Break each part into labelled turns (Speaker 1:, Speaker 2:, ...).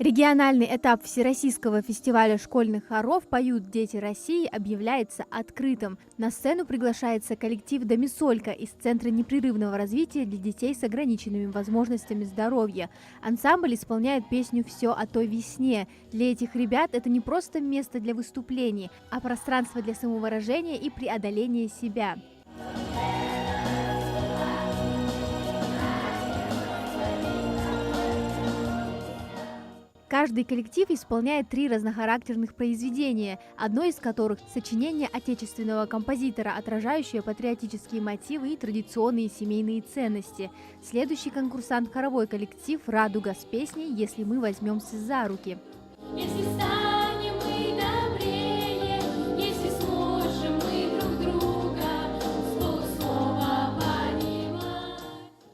Speaker 1: Региональный этап Всероссийского фестиваля школьных хоров «Поют дети России» объявляется открытым. На сцену приглашается коллектив «Домисолька» из Центра непрерывного развития для детей с ограниченными возможностями здоровья. Ансамбль исполняет песню «Все о той весне». Для этих ребят это не просто место для выступлений, а пространство для самовыражения и преодоления себя. Каждый коллектив исполняет 3 разнохарактерных произведения, одно из которых – сочинение отечественного композитора, отражающее патриотические мотивы и традиционные семейные ценности. Следующий конкурсант – хоровой коллектив «Радуга» с песней «Если мы возьмемся за руки».
Speaker 2: Если станем мы добрее, если сможем мы друг друга слово понимать.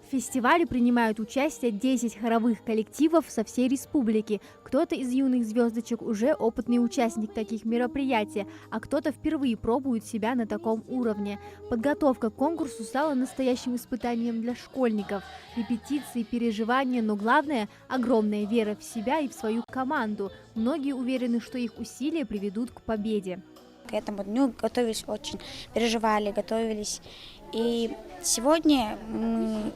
Speaker 1: В фестивале принимают участие 10 хоровых коллективов со всей республики. Кто-то из юных звездочек уже опытный участник таких мероприятий, а кто-то впервые пробует себя на таком уровне. Подготовка к конкурсу стала настоящим испытанием для школьников. Репетиции, переживания, но главное – огромная вера в себя и в свою команду. Многие уверены, что их усилия приведут к победе.
Speaker 3: К этому дню готовились очень, переживали, готовились. И сегодня,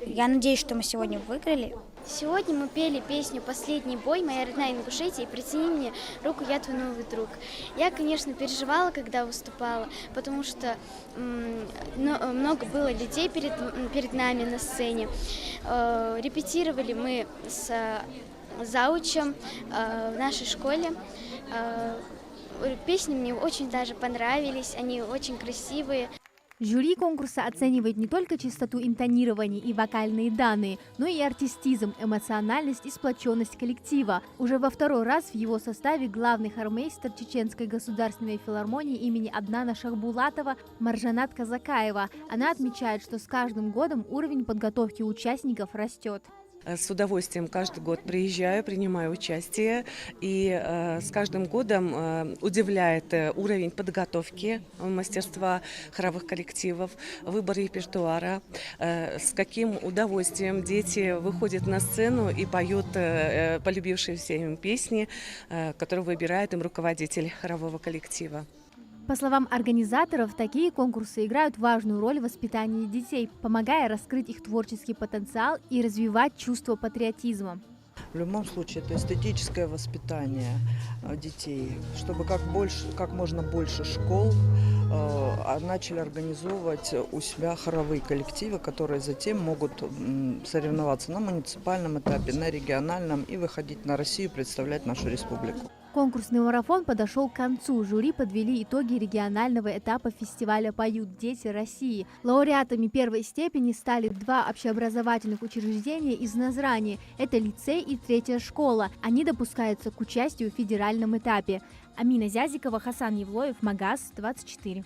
Speaker 3: я надеюсь, что мы сегодня выиграли.
Speaker 4: Сегодня мы пели песню «Последний бой», «Моя родная Ингушетия» и «Протяни мне руку, я твой новый друг». Я, конечно, переживала, когда выступала, потому что много было людей перед нами на сцене. Репетировали мы с заучем в нашей школе. Песни мне очень даже понравились, они очень красивые.
Speaker 1: Жюри конкурса оценивает не только чистоту интонирования и вокальные данные, но и артистизм, эмоциональность и сплоченность коллектива. Уже во второй раз в его составе главный хормейстер Чеченской государственной филармонии имени Аднана Шахбулатова Маржанат Казакаева. Она отмечает, что с каждым годом уровень подготовки участников растет.
Speaker 5: С удовольствием каждый год приезжаю, принимаю участие, и с каждым годом удивляет уровень подготовки, мастерства хоровых коллективов, выбор репертуара, с каким удовольствием дети выходят на сцену и поют полюбившиеся им песни, которые выбирает им руководитель хорового коллектива.
Speaker 1: По словам организаторов, такие конкурсы играют важную роль в воспитании детей, помогая раскрыть их творческий потенциал и развивать чувство патриотизма.
Speaker 6: В любом случае, это эстетическое воспитание детей, чтобы как можно больше школ начали организовывать у себя хоровые коллективы, которые затем могут соревноваться на муниципальном этапе, на региональном и выходить на Россию, представлять нашу республику.
Speaker 1: Конкурсный марафон подошел к концу. Жюри подвели итоги регионального этапа фестиваля «Поют дети России». Лауреатами первой степени стали 2 общеобразовательных учреждения из Назрани. Это лицей и 3-я школа. Они допускаются к участию в федеральном этапе. Амина Зязикова, Хасан Евлоев, Магаз, 24.